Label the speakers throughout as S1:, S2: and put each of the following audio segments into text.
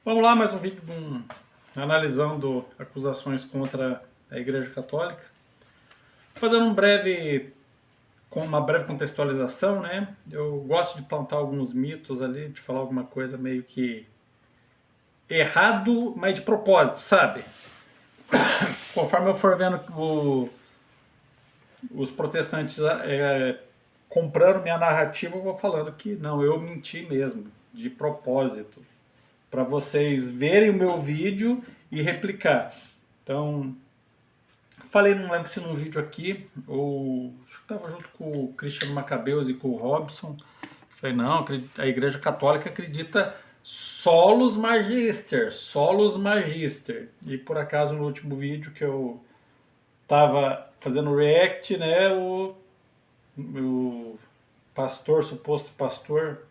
S1: Vamos lá, mais um vídeo analisando acusações contra a Igreja Católica. Fazendo uma breve contextualização, né? Eu gosto de plantar alguns mitos ali, de falar alguma coisa meio que errado, mas de propósito, sabe? Conforme eu for vendo os protestantes comprando minha narrativa, eu vou falando que não, eu menti mesmo, de propósito, para vocês verem o meu vídeo e replicar. Então, falei, não lembro se num vídeo aqui, ou acho que estava junto com o Cristiano Macabeus e com o Robson. Falei, não, a Igreja Católica acredita solos magister. E por acaso no último vídeo que eu estava fazendo react, né, o pastor, suposto pastor,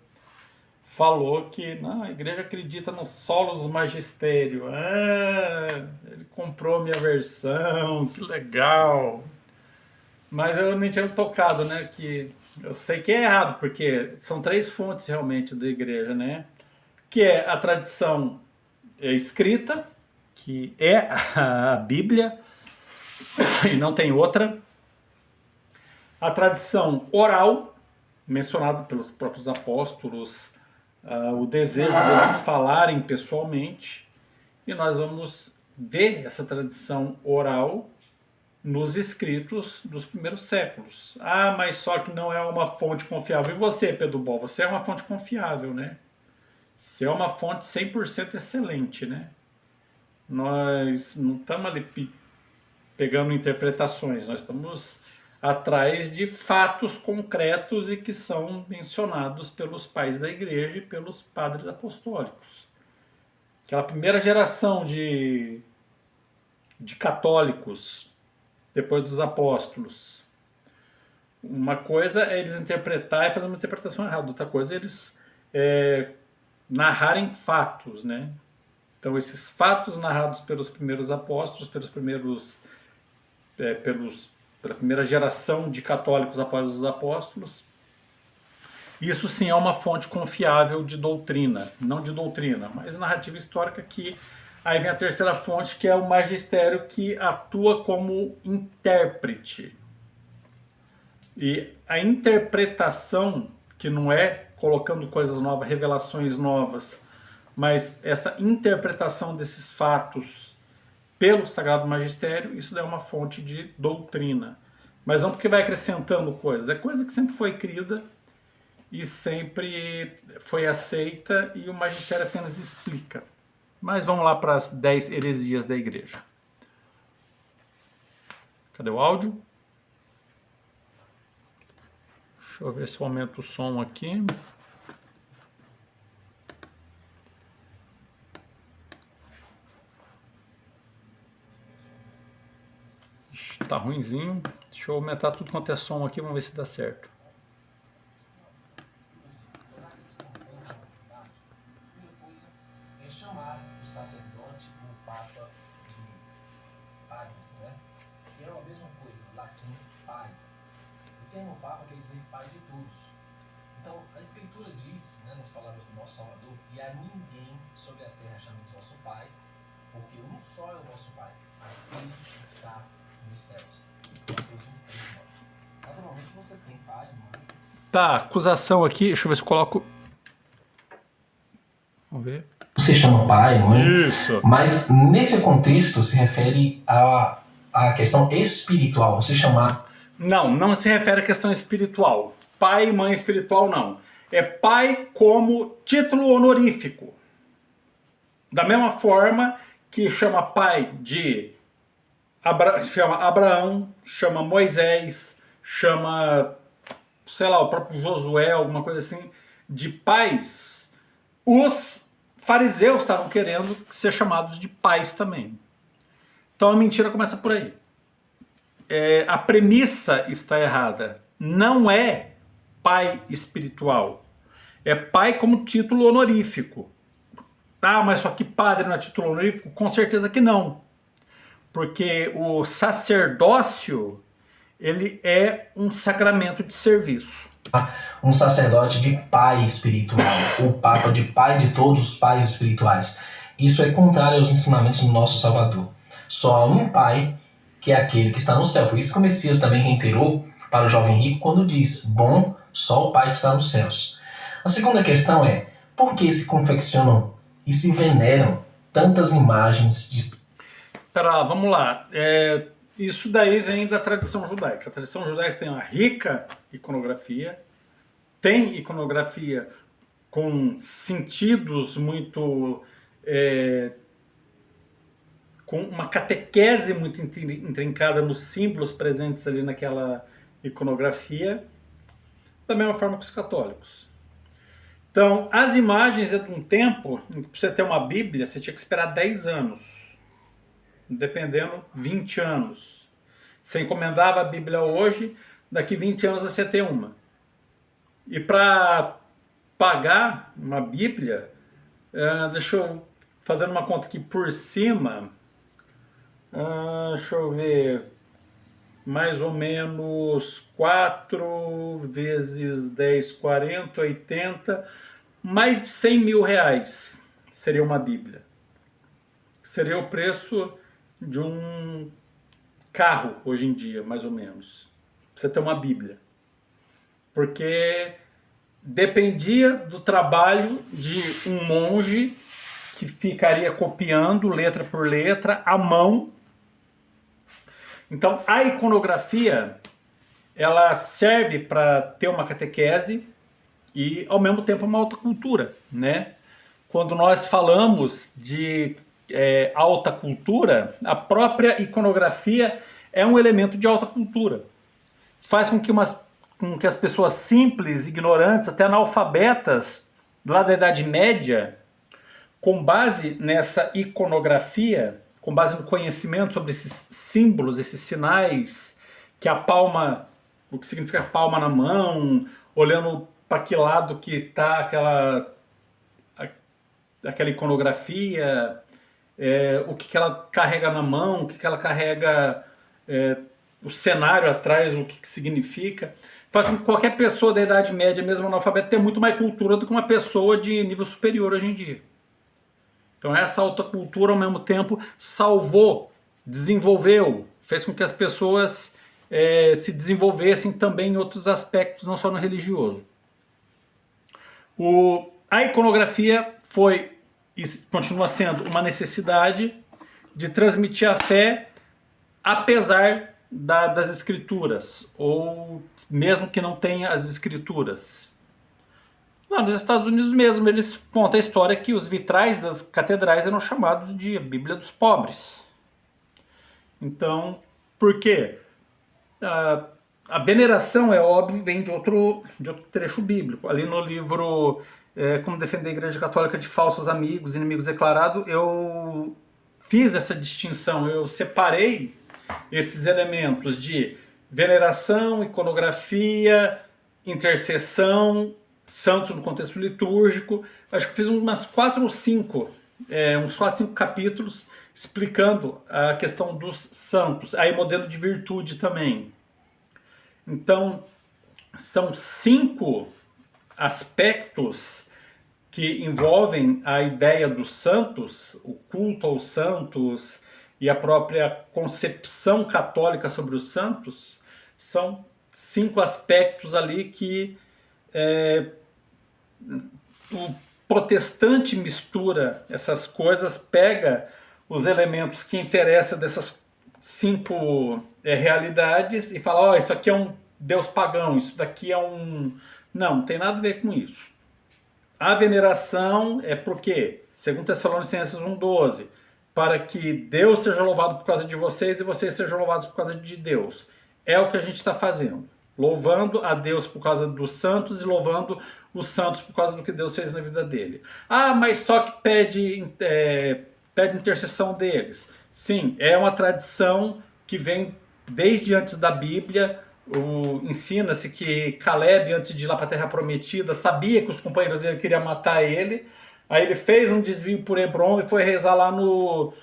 S1: falou que não, a igreja acredita no solos magistério. Ele comprou minha versão, que legal. Mas eu nem tinha tocado, né? Que eu sei que é errado, porque são 3 fontes realmente da igreja, né? Que é a tradição escrita, que é a Bíblia, e não tem outra. A tradição oral, mencionada pelos próprios apóstolos, o desejo deles falarem pessoalmente, e nós vamos ver essa tradição oral nos escritos dos primeiros séculos. Mas só que não é uma fonte confiável. E você, Pedro Bol, você é uma fonte confiável, né? Você é uma fonte 100% excelente, né? Nós não estamos ali pegando interpretações, nós estamos atrás de fatos concretos e que são mencionados pelos pais da igreja e pelos padres apostólicos. Aquela primeira geração de católicos depois dos apóstolos. Uma coisa é eles interpretar e fazer uma interpretação errada, outra coisa é eles narrarem fatos, né? Então esses fatos narrados pelos primeiros apóstolos, pela primeira geração de católicos após os apóstolos, isso sim é uma fonte confiável de doutrina, não de doutrina, mas narrativa histórica. Que aí vem a terceira fonte, que é o magistério, que atua como intérprete. E a interpretação, que não é colocando coisas novas, revelações novas, mas essa interpretação desses fatos pelo Sagrado Magistério, isso é uma fonte de doutrina. Mas não porque vai acrescentando coisas, é coisa que sempre foi crida e sempre foi aceita, e o magistério apenas explica. Mas vamos lá para as 10 heresias da igreja. Cadê o áudio? Deixa eu ver se eu aumento o som aqui. Tá ruinzinho. Deixa eu aumentar tudo quanto é som aqui, vamos ver se dá certo.
S2: É chamar o sacerdote como papa de pai, né? Que é a mesma coisa, latim, pai. O termo papa quer dizer pai de todos. Então, a escritura diz, né, nas palavras do nosso Salvador, e a ninguém sobre a terra chameis vosso pai, porque um só é o vosso pai, aquele que está nos céus. Naturalmente você tem pai, mãe.
S1: Tá, acusação aqui, deixa eu ver se eu coloco. Vamos ver.
S2: Você chama pai, mãe.
S1: Isso.
S2: Mas nesse contexto se refere à questão espiritual. Você chamar.
S1: Não se refere à questão espiritual. Pai e mãe espiritual, não. É pai como título honorífico. Da mesma forma que chama pai de chama Abraão, chama Moisés, chama, sei lá, o próprio Josué, alguma coisa assim, de pais. Os fariseus estavam querendo ser chamados de pais também. Então a mentira começa por aí. A premissa está errada. Não é pai espiritual. É pai como título honorífico. Mas só que padre não é título honorífico? Com certeza que não. Porque o sacerdócio, ele é um sacramento de serviço.
S2: Um sacerdote de pai espiritual, o papa de pai de todos os pais espirituais. Isso é contrário aos ensinamentos do nosso Salvador. Só há um Pai, que é aquele que está no céu. Por isso que o Messias também reiterou para o jovem rico quando diz: bom, só o Pai que está nos céus. A segunda questão é: por que se confeccionam e se veneram tantas imagens de...
S1: Pera, vamos lá. Isso daí vem da tradição judaica. A tradição judaica tem uma rica iconografia, tem iconografia com sentidos muito... com uma catequese muito intrincada nos símbolos presentes ali naquela iconografia, da mesma forma que os católicos. Então, as imagens é de um tempo em que para você ter uma Bíblia, você tinha que esperar 10 anos, dependendo, 20 anos. Você encomendava a Bíblia hoje, daqui 20 anos você tem uma. E para pagar uma Bíblia, deixa eu fazer uma conta aqui por cima, deixa eu ver, mais ou menos 4 vezes 10, 40, 80, mais de 100 mil reais seria uma Bíblia. Seria o preço de um carro hoje em dia, mais ou menos. Pra você ter uma Bíblia. Porque dependia do trabalho de um monge que ficaria copiando letra por letra à mão. Então a iconografia ela serve para ter uma catequese e ao mesmo tempo uma alta cultura, né? Quando nós falamos de alta cultura, a própria iconografia é um elemento de alta cultura. Faz com que as pessoas simples, ignorantes, até analfabetas, lá da Idade Média, com base nessa iconografia, com base no conhecimento sobre esses símbolos, esses sinais, que a palma, o que significa palma na mão, olhando para que lado que está aquela iconografia, o que ela carrega na mão, o que ela carrega, o cenário atrás, o que significa, faz com que qualquer pessoa da Idade Média, mesmo analfabeta, tenha muito mais cultura do que uma pessoa de nível superior hoje em dia. Então essa alta cultura, ao mesmo tempo, salvou, desenvolveu, fez com que as pessoas se desenvolvessem também em outros aspectos, não só no religioso. A iconografia foi e continua sendo uma necessidade de transmitir a fé apesar das escrituras, ou mesmo que não tenha as escrituras. Lá nos Estados Unidos mesmo, eles contam a história que os vitrais das catedrais eram chamados de Bíblia dos pobres. Então, por quê? A veneração, é óbvio, vem de outro trecho bíblico. Ali no livro Como Defender a Igreja Católica de Falsos Amigos, Inimigos Declarados, eu fiz essa distinção, eu separei esses elementos de veneração, iconografia, intercessão, santos no contexto litúrgico. Acho que fiz umas 4 ou 5, uns 4, 5 capítulos explicando a questão dos santos, aí modelo de virtude também. Então, são 5 aspectos que envolvem a ideia dos santos, o culto aos santos e a própria concepção católica sobre os santos. São 5 aspectos ali que o protestante mistura essas coisas, pega os elementos que interessam dessas 5 realidades e fala, isso aqui é um deus pagão, isso daqui é um... Não tem nada a ver com isso. A veneração é porque, segundo Tessalonicenses 1,12, para que Deus seja louvado por causa de vocês e vocês sejam louvados por causa de Deus. É o que a gente está fazendo. Louvando a Deus por causa dos santos e louvando os santos por causa do que Deus fez na vida dele. Mas só que pede intercessão deles. Sim, é uma tradição que vem desde antes da Bíblia. Ensina-se que Caleb, antes de ir lá para a Terra Prometida, sabia que os companheiros dele queriam matar ele. Aí ele fez um desvio por Hebron e foi rezar lá no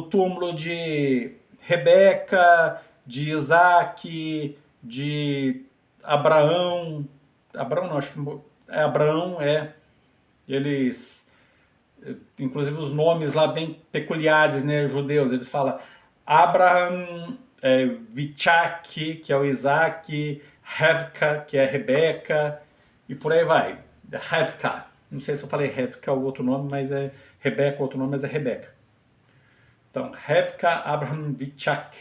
S1: túmulo de Rebeca, de Isaac, de Abraão. Abraão não, acho que Abraão eles inclusive os nomes lá bem peculiares, né, judeus, eles falam Abraham, Vichak, que é o Isaac, Revka, que é a Rebeca, e por aí vai. Revka, não sei se eu falei Revka o outro nome, mas é Rebeca o outro nome, mas é Rebeca. Então, Revka, Abraham, Vichak.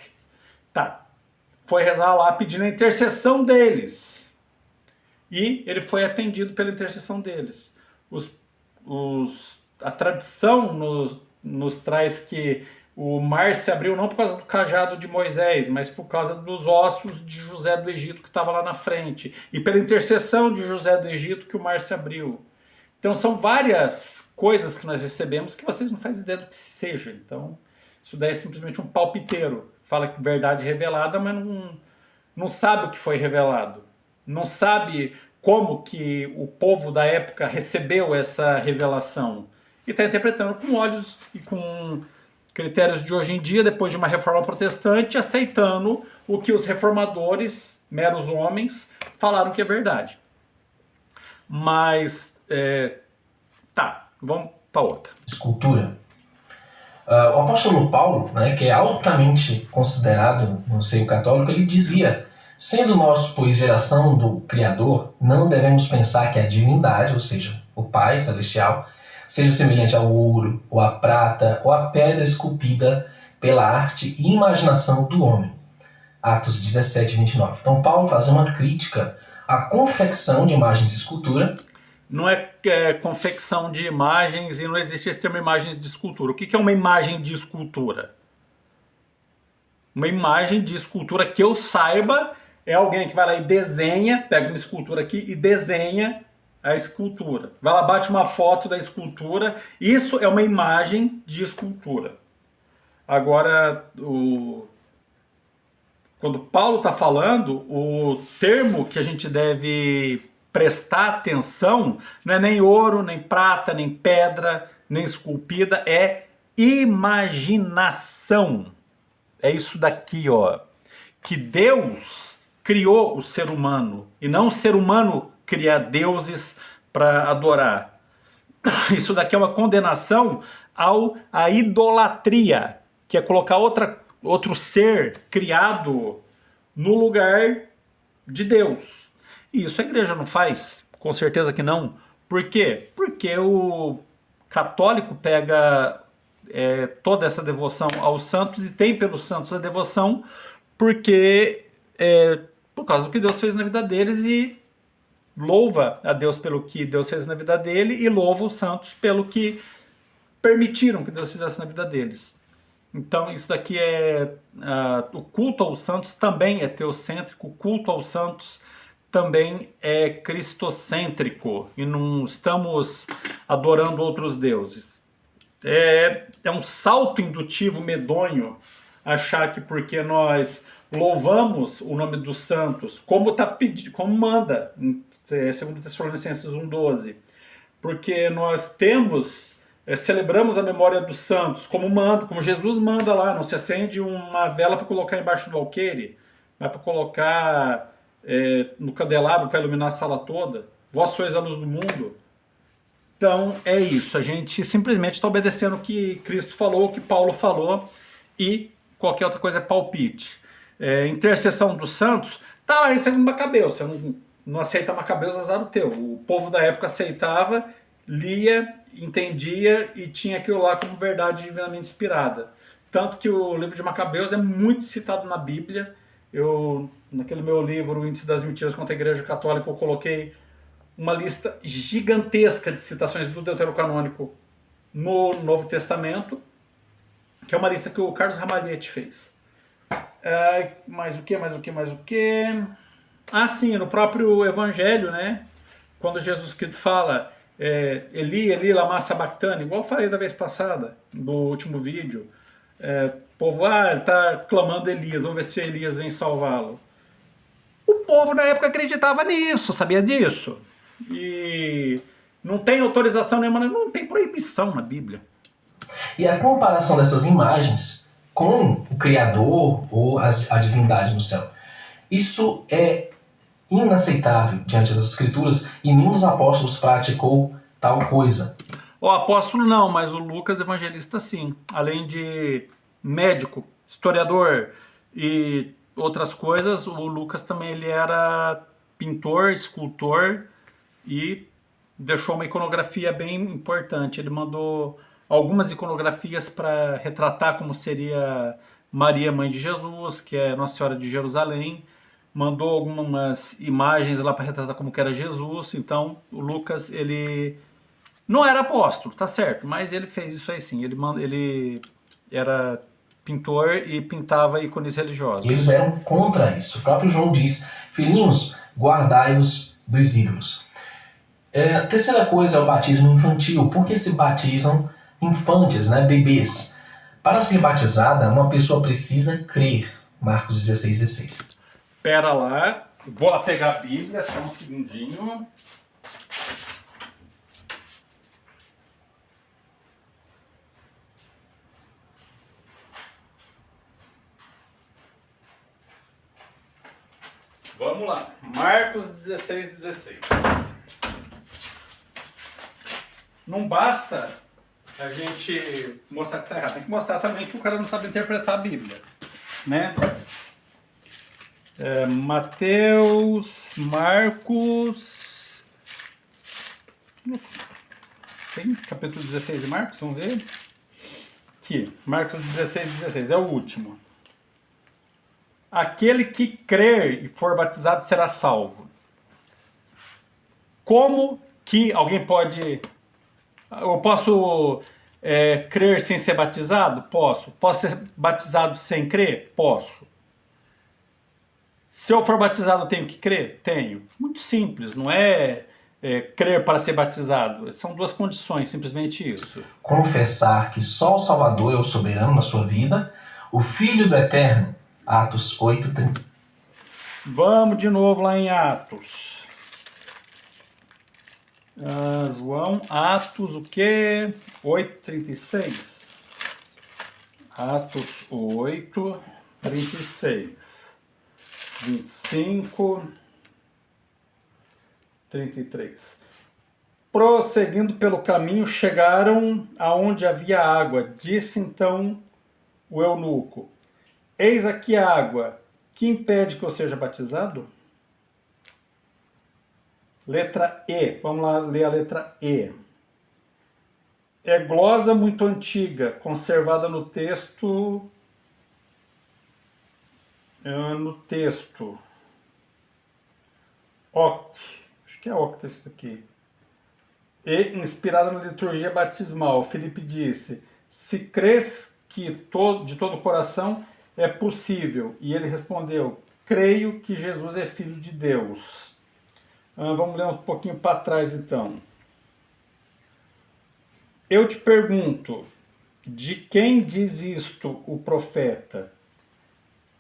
S1: Tá, foi rezar lá pedindo a intercessão deles. E ele foi atendido pela intercessão deles. A tradição nos traz que o mar se abriu não por causa do cajado de Moisés, mas por causa dos ossos de José do Egito que estava lá na frente. E pela intercessão de José do Egito que o mar se abriu. Então são várias coisas que nós recebemos que vocês não fazem ideia do que seja. Então isso daí é simplesmente um palpiteiro. Fala que verdade revelada, mas não sabe o que foi revelado. Não sabe como que o povo da época recebeu essa revelação. E está interpretando com olhos e com critérios de hoje em dia, depois de uma reforma protestante, aceitando o que os reformadores, meros homens, falaram que é verdade. Mas, tá, vamos para outra.
S2: Escultura. O apóstolo Paulo, né, que é altamente considerado no seio católico, ele dizia: sendo nós, pois, geração do Criador, não devemos pensar que a divindade, ou seja, o Pai Celestial, seja semelhante ao ouro, ou à prata, ou à pedra esculpida pela arte e imaginação do homem. Atos 17, 29. Então Paulo faz uma crítica à confecção de imagens de escultura.
S1: Não é confecção de imagens e não existe esse termo imagem de escultura. O que é uma imagem de escultura? Uma imagem de escultura que eu saiba é alguém que vai lá e desenha, pega uma escultura aqui e desenha a escultura. Vai lá, bate uma foto da escultura. Isso é uma imagem de escultura. Agora, quando Paulo está falando, o termo que a gente deve prestar atenção não é nem ouro, nem prata, nem pedra, nem esculpida, é imaginação. É isso daqui, ó. Que Deus criou o ser humano e não o ser humano criar deuses para adorar. Isso daqui é uma condenação à idolatria, que é colocar outro ser criado no lugar de Deus. E isso a igreja não faz? Com certeza que não. Por quê? Porque o católico pega toda essa devoção aos santos e tem pelos santos a devoção porque por causa do que Deus fez na vida deles e louva a Deus pelo que Deus fez na vida dele e louva os santos pelo que permitiram que Deus fizesse na vida deles. Então isso daqui o culto aos santos também é teocêntrico, o culto aos santos também é cristocêntrico e não estamos adorando outros deuses. É um salto indutivo medonho achar que porque nós louvamos o nome dos santos, como manda em 2 Tessalonicenses 1,12, porque nós celebramos a memória dos santos, como Jesus manda lá, não se acende uma vela para colocar embaixo do alqueire, mas para colocar no candelabro para iluminar a sala toda. Vós sois a luz do mundo. Então é isso, a gente simplesmente está obedecendo o que Cristo falou, o que Paulo falou, e qualquer outra coisa é palpite. Intercessão dos santos, tá lá em 2 Macabeus, você não aceita Macabeus, azar o teu. O povo da época aceitava, lia, entendia e tinha aquilo lá como verdade divinamente inspirada. Tanto que o livro de Macabeus é muito citado na Bíblia. Naquele meu livro, O Índice das Mentiras contra a Igreja Católica, eu coloquei uma lista gigantesca de citações do Deuterocanônico no Novo Testamento, que é uma lista que o Carlos Ramalhete fez. Mais o que? Ah, sim, no próprio Evangelho, né? Quando Jesus Cristo fala Eli, Eli, lama sabachthani, igual eu falei da vez passada, no último vídeo. O povo, ele está clamando Elias, vamos ver se Elias vem salvá-lo. O povo na época acreditava nisso, sabia disso? E não tem autorização nenhuma, não tem proibição na Bíblia.
S2: E a comparação dessas imagens com o Criador ou a divindade no céu, isso é inaceitável diante das Escrituras e nenhum dos apóstolos praticou tal coisa.
S1: O apóstolo não, mas o Lucas evangelista sim. Além de médico, historiador e outras coisas, o Lucas também ele era pintor, escultor e deixou uma iconografia bem importante. Ele mandou algumas iconografias para retratar como seria Maria, mãe de Jesus, que é Nossa Senhora de Jerusalém. Mandou algumas imagens lá para retratar como que era Jesus. Então, o Lucas, ele não era apóstolo, tá certo, mas ele fez isso aí sim. Ele era pintor e pintava ícones
S2: E eles
S1: religiosos.
S2: eram contra isso. O próprio João diz: filhinhos, guardai-vos dos ídolos. A terceira coisa é o batismo infantil. Por que se batizam infantes, né, bebês? Para ser batizada, uma pessoa precisa crer. Marcos 16:16.
S1: Pera lá, vou lá pegar a Bíblia, só um segundinho. Vamos lá, Marcos 16:16. Não basta a gente mostrar que tá errado, tem que mostrar também que o cara não sabe interpretar a Bíblia, né? Mateus, Marcos... Tem capítulo 16 de Marcos, vamos ver. Aqui, Marcos 16:16, é o último. Aquele que crer e for batizado será salvo. Como que alguém pode... Eu posso crer sem ser batizado? Posso. Posso ser batizado sem crer? Posso. Se eu for batizado, eu tenho que crer? Tenho. Muito simples, não é crer para ser batizado. São duas condições, simplesmente isso.
S2: Confessar que só o Salvador é o soberano na sua vida, o Filho do Eterno, Atos 8:30.
S1: Vamos de novo lá em Atos. João, Atos, o quê? 8:36. Atos 8:36. 25, 33. Prosseguindo pelo caminho, chegaram aonde havia água. Disse então o eunuco: eis aqui a água. Que impede que eu seja batizado? Letra E. Vamos lá ler a letra E. É glosa muito antiga, conservada no texto. Oct. Acho que é Octa isso aqui. E inspirada na liturgia batismal. Filipe disse: se crês que de todo o coração é possível. E ele respondeu: creio que Jesus é filho de Deus. Vamos ler um pouquinho para trás então. Eu te pergunto, de quem diz isto o profeta?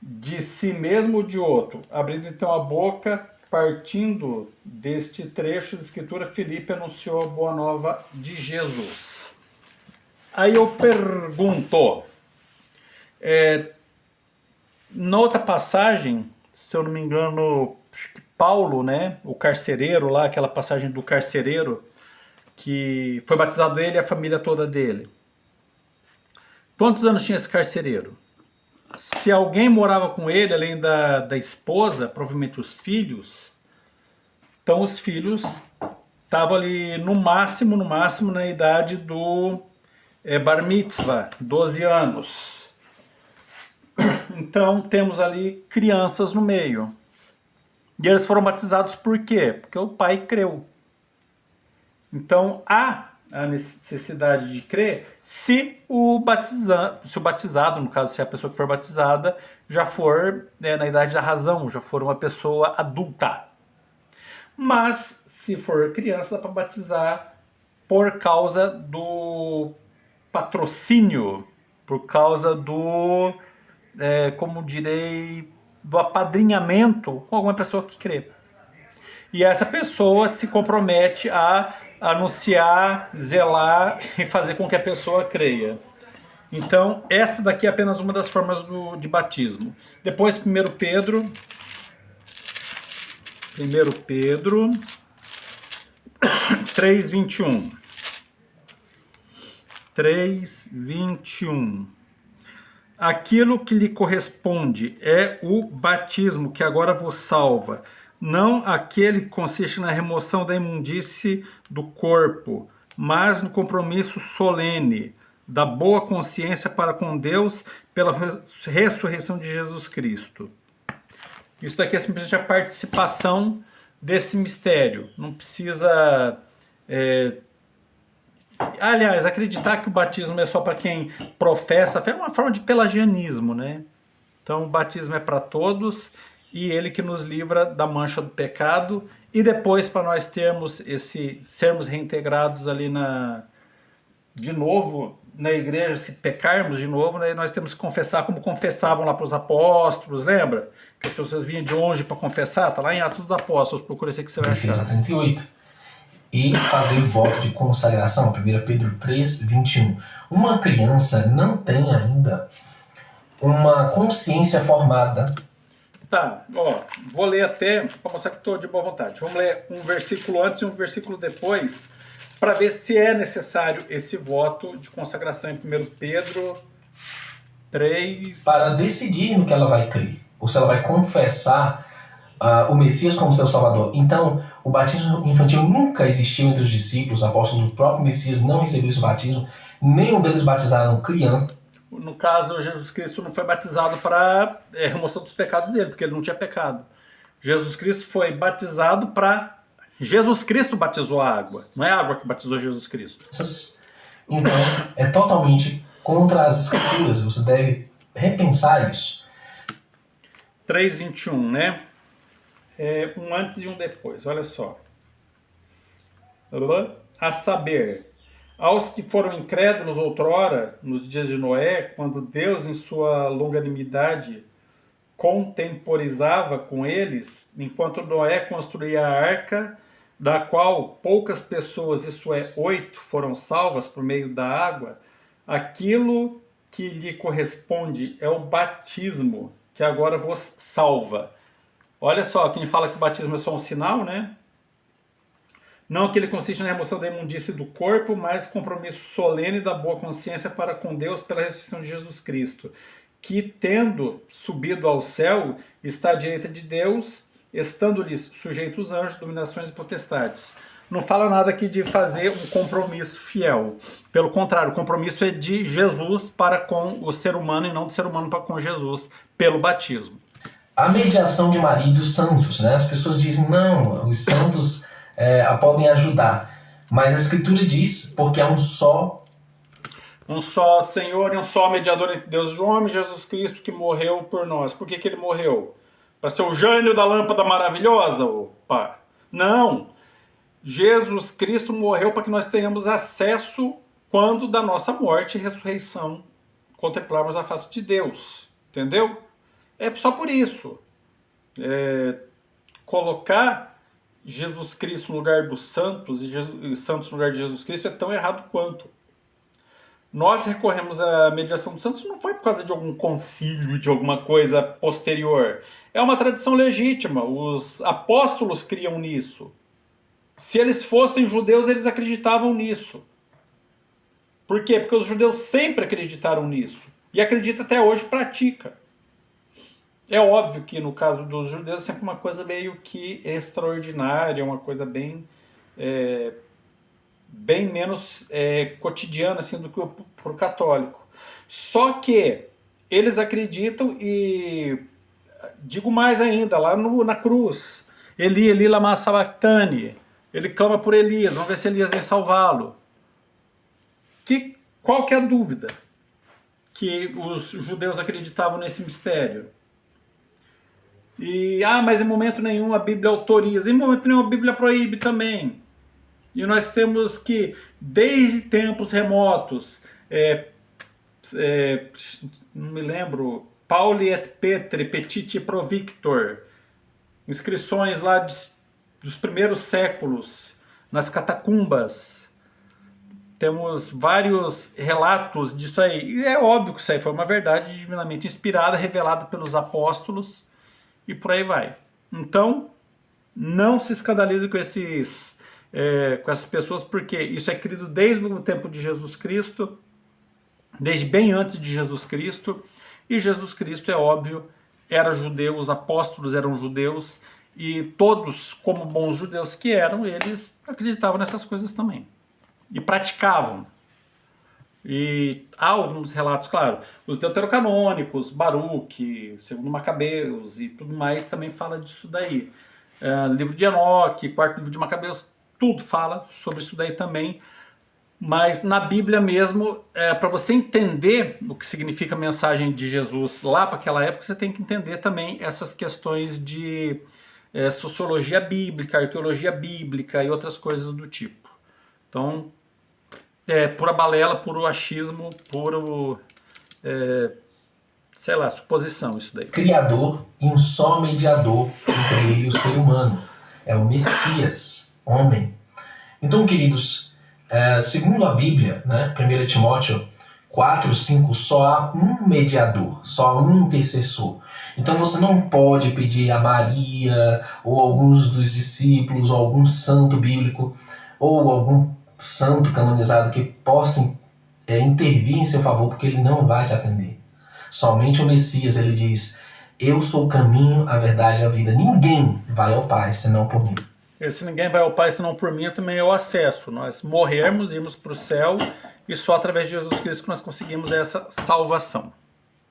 S1: De si mesmo ou de outro? Abrindo então a boca, partindo deste trecho de escritura, Filipe anunciou a boa nova de Jesus. Aí eu pergunto, na outra passagem, se eu não me engano, Paulo, né, o carcereiro lá, aquela passagem do carcereiro, que foi batizado ele e a família toda dele. Quantos anos tinha esse carcereiro? Se alguém morava com ele, além da esposa, provavelmente os filhos, então os filhos estavam ali no máximo na idade do bar mitzvah, 12 anos. Então temos ali crianças no meio. E eles foram batizados por quê? Porque o pai creu. Então há a necessidade de crer se o batizado, no caso, se a pessoa que for batizada, já for na idade da razão, já for uma pessoa adulta. Mas, se for criança, dá para batizar por causa do patrocínio, por causa do, como direi, do apadrinhamento com alguma pessoa que crê. E essa pessoa se compromete a anunciar, zelar e fazer com que a pessoa creia. Então, essa daqui é apenas uma das formas de batismo. Depois, 1 Pedro 3:21. 3:21. Aquilo que lhe corresponde é o batismo que agora vos salva, não aquele que consiste na remoção da imundície do corpo, mas no compromisso solene da boa consciência para com Deus pela ressurreição de Jesus Cristo. Isso daqui é simplesmente a participação desse mistério. Não precisa... Aliás, acreditar que o batismo é só para quem professa a fé é uma forma de pelagianismo, né? Então o batismo é para todos e ele que nos livra da mancha do pecado, e depois para nós sermos reintegrados ali de novo na igreja, se pecarmos de novo, né, nós temos que confessar como confessavam lá para os apóstolos, lembra? Que as pessoas vinham de longe para confessar, tá lá em Atos dos Apóstolos, procura esse que você vai achar.
S2: 38. E fazer voto de consagração, 1 Pedro 3:21. Uma criança não tem ainda uma consciência formada.
S1: Tá, ó, vou ler até, para mostrar que estou de boa vontade. Vamos ler um versículo antes e um versículo depois, para ver se é necessário esse voto de consagração em 1 Pedro 3.
S2: Para decidir no que ela vai crer, ou se ela vai confessar o Messias como seu Salvador. Então, o batismo infantil nunca existiu entre os discípulos, apóstolos do próprio Messias não recebeu esse batismo, nenhum deles batizaram criança.
S1: No caso, Jesus Cristo não foi batizado para remoção dos pecados dele, porque ele não tinha pecado. Jesus Cristo foi batizado para... Jesus Cristo batizou a água, não é a água que batizou Jesus Cristo.
S2: Então, é totalmente contra as Escrituras, você deve repensar isso.
S1: 3:21, né? Um antes e um depois, olha só. A saber, aos que foram incrédulos outrora, nos dias de Noé, quando Deus, em sua longanimidade, contemporizava com eles, enquanto Noé construía a arca, da qual poucas pessoas, isso é, 8, foram salvas por meio da água, aquilo que lhe corresponde é o batismo, que agora vos salva. Olha só, quem fala que o batismo é só um sinal, né? Não que ele consiste na remoção da imundície do corpo, mas compromisso solene da boa consciência para com Deus pela ressurreição de Jesus Cristo, que, tendo subido ao céu, está à direita de Deus, estando-lhes sujeitos os anjos, dominações e potestades. Não fala nada aqui de fazer um compromisso fiel. Pelo contrário, o compromisso é de Jesus para com o ser humano e não do ser humano para com Jesus, pelo batismo.
S2: A mediação de Maria e dos santos, né? As pessoas dizem, não, os santos podem ajudar. Mas a Escritura diz, porque é um só
S1: Senhor e um só mediador entre Deus e o homem, Jesus Cristo, que morreu por nós. Por que ele morreu? Para ser o gênio da lâmpada maravilhosa? Opa! Não! Jesus Cristo morreu para que nós tenhamos acesso, quando da nossa morte e ressurreição, contemplarmos a face de Deus. Entendeu? É só por isso. Colocar Jesus Cristo no lugar dos santos e santos no lugar de Jesus Cristo é tão errado quanto. Nós recorremos à mediação dos santos não foi por causa de algum concílio, de alguma coisa posterior. É uma tradição legítima. Os apóstolos criam nisso. Se eles fossem judeus, eles acreditavam nisso. Por quê? Porque os judeus sempre acreditaram nisso. E acredita até hoje, pratica. É óbvio que no caso dos judeus é sempre uma coisa meio que extraordinária, uma coisa bem menos cotidiana assim, do que para o católico. Só que eles acreditam e, digo mais ainda, lá na cruz, Eli, Eli, lama sabachthani, ele clama por Elias, vamos ver se Elias vem salvá-lo. Qual que é a dúvida? Que os judeus acreditavam nesse mistério. E, mas em momento nenhum a Bíblia autoriza, em momento nenhum a Bíblia proíbe também. E nós temos que, desde tempos remotos, não me lembro, Pauli et Petri, Petiti pro Victor, inscrições lá dos primeiros séculos, nas catacumbas. Temos vários relatos disso aí. E é óbvio que isso aí foi uma verdade divinamente inspirada, revelada pelos apóstolos, e por aí vai. Então, não se escandalize com essas pessoas, porque isso é crido desde o tempo de Jesus Cristo, desde bem antes de Jesus Cristo, e Jesus Cristo, é óbvio, era judeu, os apóstolos eram judeus, e todos, como bons judeus que eram, eles acreditavam nessas coisas também, e praticavam. E há alguns relatos, claro, os deuterocanônicos, Baruque, segundo Macabeus e tudo mais também fala disso daí. Livro de Enoque, quarto livro de Macabeus, tudo fala sobre isso daí também. Mas na Bíblia mesmo, para você entender o que significa a mensagem de Jesus lá para aquela época, você tem que entender também essas questões de sociologia bíblica, arqueologia bíblica e outras coisas do tipo. Então, pura balela, puro achismo, puro, sei lá, suposição isso daí.
S2: Criador e um só mediador entre ele e o ser humano. É o Messias, homem. Então, queridos, segundo a Bíblia, né, 1 Timóteo 4:5, só há um mediador, só há um intercessor. Então você não pode pedir a Maria, ou alguns dos discípulos, ou algum santo bíblico, ou algum santo canonizado que possa intervir em seu favor, porque ele não vai te atender. Somente o Messias, ele diz: eu sou o caminho, a verdade e a vida. Ninguém vai ao Pai senão por mim.
S1: Se ninguém vai ao Pai senão por mim, também é o acesso. Nós morrermos, irmos para o céu, e só através de Jesus Cristo que nós conseguimos essa salvação.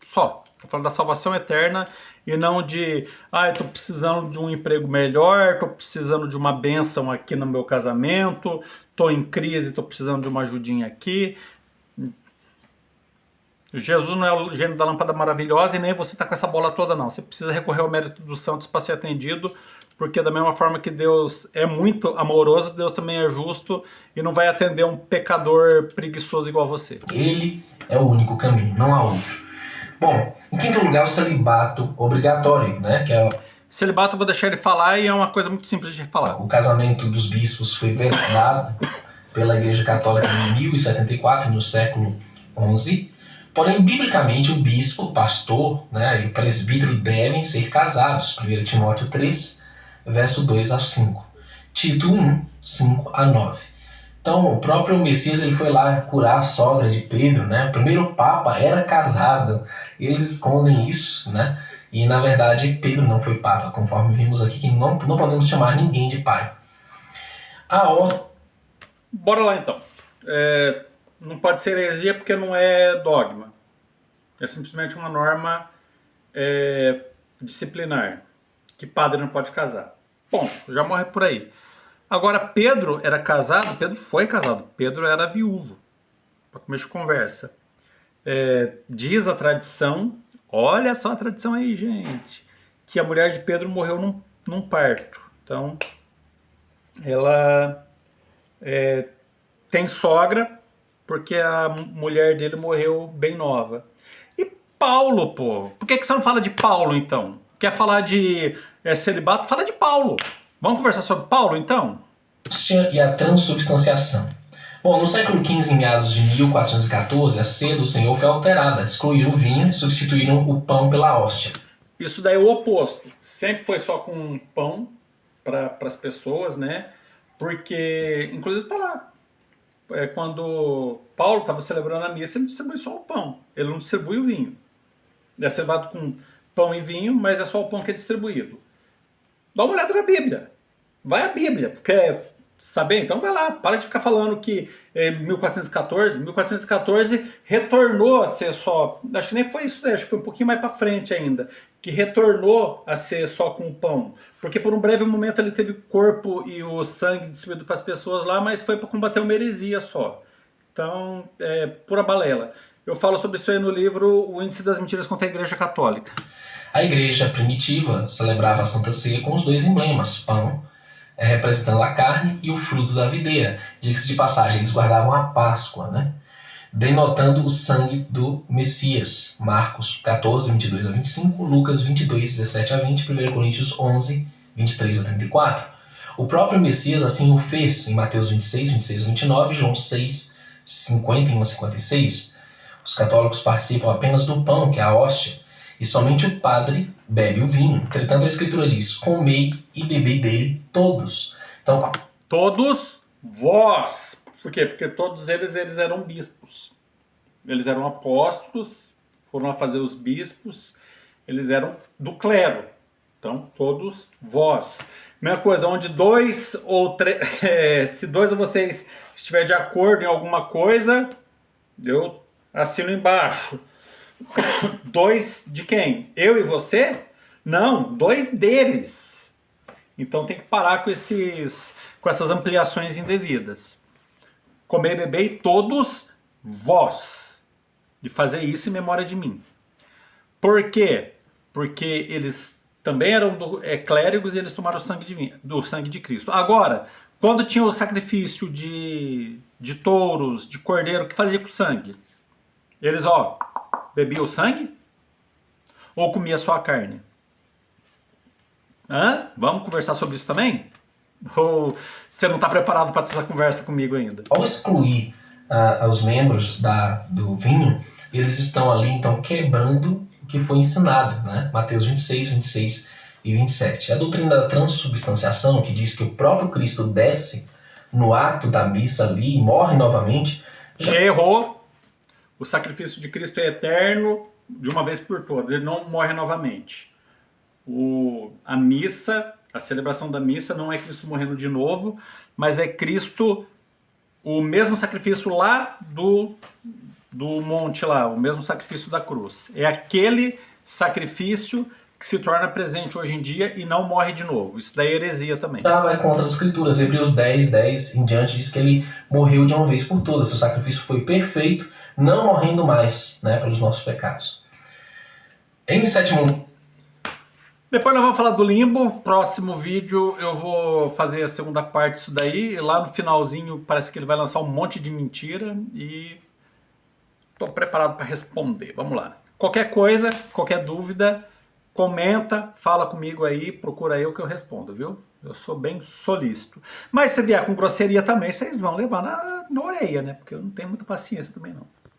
S1: Só. Estou falando da salvação eterna e não de, eu estou precisando de um emprego melhor, estou precisando de uma bênção aqui no meu casamento, estou em crise, estou precisando de uma ajudinha aqui. Jesus não é o gênio da lâmpada maravilhosa e nem você está com essa bola toda, não. Você precisa recorrer ao mérito dos santos para ser atendido, porque da mesma forma que Deus é muito amoroso, Deus também é justo e não vai atender um pecador preguiçoso igual você.
S2: Ele é o único caminho, não há outro. Bom, em quinto lugar, o celibato obrigatório, né? Que é
S1: celibato eu vou deixar ele falar e é uma coisa muito simples de falar.
S2: O casamento dos bispos foi vedado pela Igreja Católica em 1074, no século XI. Porém, biblicamente, o bispo, o pastor, né, e o presbítero devem ser casados. 1 Timóteo 3, verso 2 a 5. Tito 1, 5 a 9. Então, o próprio Messias ele foi lá curar a sogra de Pedro, né? O primeiro papa era casado. Eles escondem isso, né? E, na verdade, Pedro não foi papa, conforme vimos aqui, que não podemos chamar ninguém de pai.
S1: Bora lá, então. Não pode ser heresia porque não é dogma. É simplesmente uma norma disciplinar, que padre não pode casar. Bom, já morre por aí. Agora, Pedro era casado, Pedro foi casado, Pedro era viúvo, para começo de conversa. Diz a tradição, olha só a tradição aí, gente, que a mulher de Pedro morreu num parto. Então, ela tem sogra, porque a mulher dele morreu bem nova. E Paulo, pô, por que você não fala de Paulo, então? Quer falar de celibato? Fala de Paulo. Vamos conversar sobre Paulo, então?
S2: E a transubstanciação. Bom, no século XV, em meados de 1414, a ceia do Senhor foi alterada. Excluíram o vinho e substituíram o pão pela hóstia.
S1: Isso daí é o oposto. Sempre foi só com pão para as pessoas, né? Porque, inclusive, tá lá. Quando Paulo estava celebrando a missa, ele distribui só o pão. Ele não distribui o vinho. É celebrado com pão e vinho, mas é só o pão que é distribuído. Dá uma olhada na Bíblia. Vai à Bíblia, porque saber? Então vai lá. Para de ficar falando que 1414 retornou a ser só... Acho que nem foi isso, acho que foi um pouquinho mais para frente ainda. Que retornou a ser só com o pão. Porque por um breve momento ele teve o corpo e o sangue distribuído para as pessoas lá, mas foi para combater uma heresia só. Então, pura balela. Eu falo sobre isso aí no livro O Índice das Mentiras contra a Igreja Católica.
S2: A igreja primitiva celebrava a Santa Ceia com os dois emblemas, pão, representando a carne, e o fruto da videira. Diga-se de passagem, eles guardavam a Páscoa, né? Denotando o sangue do Messias. Marcos 14, 22 a 25, Lucas 22, 17 a 20, 1 Coríntios 11, 23 a 34. O próprio Messias assim o fez em Mateus 26, 26 a 29, João 6, 51 a 56. Os católicos participam apenas do pão, que é a hóstia, e somente o padre bebe o vinho. Entretanto, a Escritura diz: comei e bebei dele todos. Então,
S1: todos vós. Por quê? Porque todos eles eram bispos. Eles eram apóstolos, foram lá fazer os bispos, eles eram do clero. Então, todos vós. Mesma coisa, onde dois ou três, se dois de vocês estiverem de acordo em alguma coisa, eu assino embaixo. Dois de quem? Eu e você? Não, dois deles. Então tem que parar com essas ampliações indevidas. Comer e beber e todos vós. E fazer isso em memória de mim. Por quê? Porque eles também eram clérigos e eles tomaram do sangue de Cristo. Agora, quando tinha o sacrifício de touros, de cordeiro, o que fazia com o sangue? Eles, bebiam o sangue? Ou comia só a carne? Vamos conversar sobre isso também? Ou você não está preparado para ter essa conversa comigo ainda?
S2: Ao excluir os membros do vinho, eles estão ali, então, quebrando o que foi ensinado, né? Mateus 26, 26 e 27. A doutrina da transubstanciação, que diz que o próprio Cristo desce no ato da missa ali e morre novamente...
S1: Errou! O sacrifício de Cristo é eterno, de uma vez por todas. Ele não morre novamente. A missa, a celebração da missa, não é Cristo morrendo de novo, mas é Cristo, o mesmo sacrifício lá do monte lá, o mesmo sacrifício da cruz. É aquele sacrifício que se torna presente hoje em dia e não morre de novo. Isso daí é heresia também.
S2: Vai contra as escrituras. Hebreus 10, 10 em diante diz que ele morreu de uma vez por todas. Seu sacrifício foi perfeito, não morrendo mais, né, pelos nossos pecados. Em sétimo...
S1: Depois nós vamos falar do limbo. Próximo vídeo eu vou fazer a segunda parte disso daí. E lá no finalzinho parece que ele vai lançar um monte de mentira e estou preparado para responder. Vamos lá. Qualquer coisa, qualquer dúvida, comenta, fala comigo aí, procura eu que eu respondo, viu? Eu sou bem solícito. Mas se vier com grosseria também, vocês vão levar na orelha, né? Porque eu não tenho muita paciência também não.